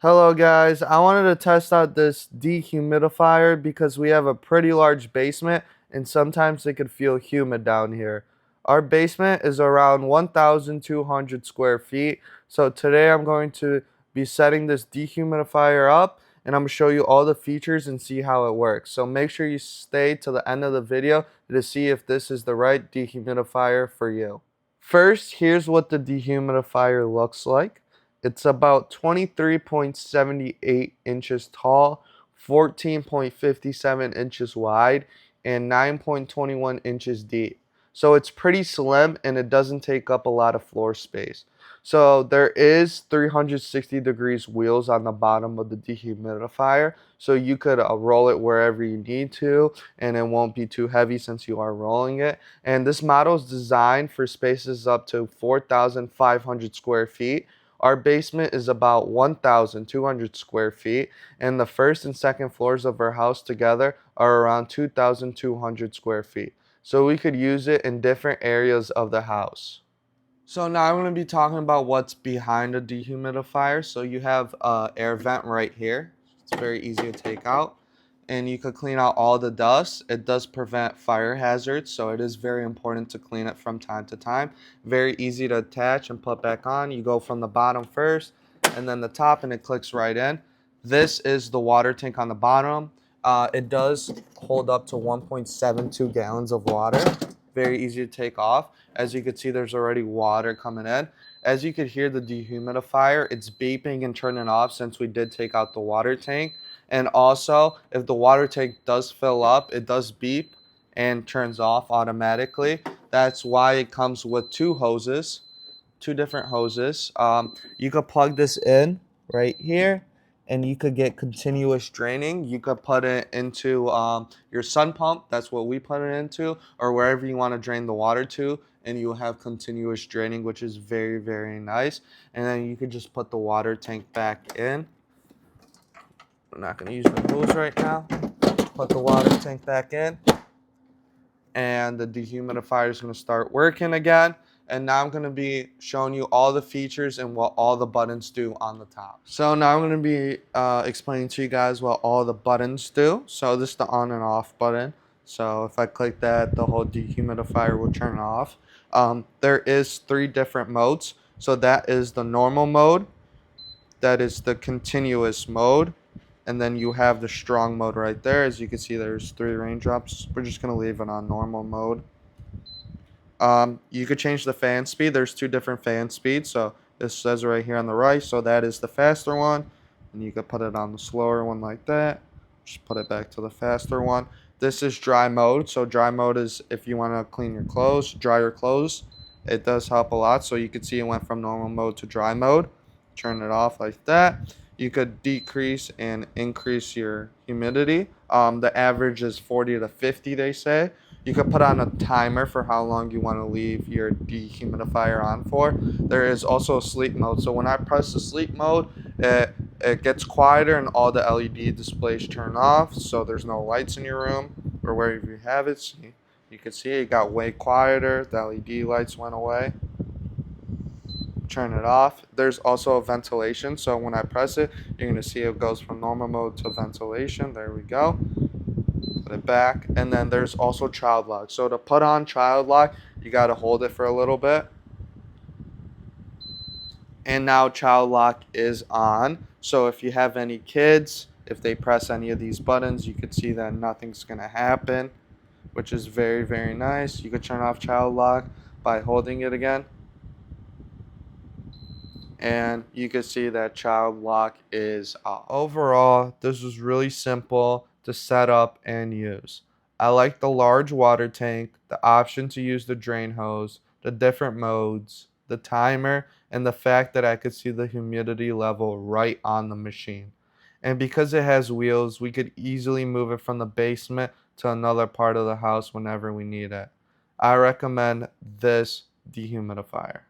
Hello guys, I wanted to test out this dehumidifier because we have a pretty large basement and sometimes it could feel humid down here. Our basement is around 1,200 square feet, so today I'm going to be setting this dehumidifier up and I'm going to show you all the features and see how it works. So make sure you stay to the end of the video to see if this is the right dehumidifier for you. First, here's what the dehumidifier looks like. It's about 23.78 inches tall, 14.57 inches wide, and 9.21 inches deep. So it's pretty slim and it doesn't take up a lot of floor space. So there is 360 degrees wheels on the bottom of the dehumidifier, so you could roll it wherever you need to and it won't be too heavy since you are rolling it. And this model is designed for spaces up to 4,500 square feet. Our basement is about 1,200 square feet, and the first and second floors of our house together are around 2,200 square feet. So we could use it in different areas of the house. So now I'm going to be talking about what's behind a dehumidifier. So you have an air vent right here. It's very easy to take out. And you could clean out all the dust. It does prevent fire hazards, so it is very important to clean it from time to time. Very easy to attach and put back on. You go from the bottom first and then the top and it clicks right in. This is the water tank on the bottom. It does hold up to 1.72 gallons of water. Very easy to take off. As you can see, there's already water coming in. As you could hear the dehumidifier, it's beeping and turning off since we did take out the water tank. And also, if the water tank does fill up, it does beep and turns off automatically. That's why it comes with two hoses, two different hoses. You could plug this in right here and you could get continuous draining. You could put it into your sun pump. That's what we put it into, or wherever you want to drain the water to, and you will have continuous draining, which is very, very nice. And then you could just put the water tank back in. I'm not going to use the hose right now. Put the water tank back in, and the dehumidifier is going to start working again. And now I'm going to be showing you all the features and what all the buttons do on the top. So now I'm going to be explaining to you guys what all the buttons do. So this is the on and off button. So if I click that, the whole dehumidifier will turn off. There is 3 different modes. So that is the normal mode, that is the continuous mode, and then you have the strong mode right there. As you can see, there's 3 raindrops. We're just going to leave it on normal mode. You could change the fan speed. There's 2 different fan speeds. So this says right here on the right. So that is the faster one. And you could put it on the slower one like that. Just put it back to the faster one. This is dry mode. So dry mode is if you want to clean your clothes, dry your clothes. It does help a lot. So you can see it went from normal mode to dry mode. Turn it off like that. You could decrease and increase your humidity. The average is 40 to 50, they say. You could put on a timer for how long you want to leave your dehumidifier on for. There is also a sleep mode. So when I press the sleep mode, it gets quieter and all the LED displays turn off. So there's no lights in your room or wherever you have it. So you can see it got way quieter. The LED lights went away. Turn it off. There's also a ventilation, so when I press it, you're going to see it goes from normal mode to ventilation. There we go. Put it back. And then there's also child lock. So to put on child lock, you got to hold it for a little bit. And now child lock is on. So if you have any kids, if they press any of these buttons, you can see that nothing's going to happen, which is very, very nice. You could turn off child lock by holding it again. And you can see that child lock is off. Overall, this was really simple to set up and use. I like the large water tank, the option to use the drain hose, the different modes, the timer, and the fact that I could see the humidity level right on the machine. And because it has wheels, we could easily move it from the basement to another part of the house whenever we need it. I recommend this dehumidifier.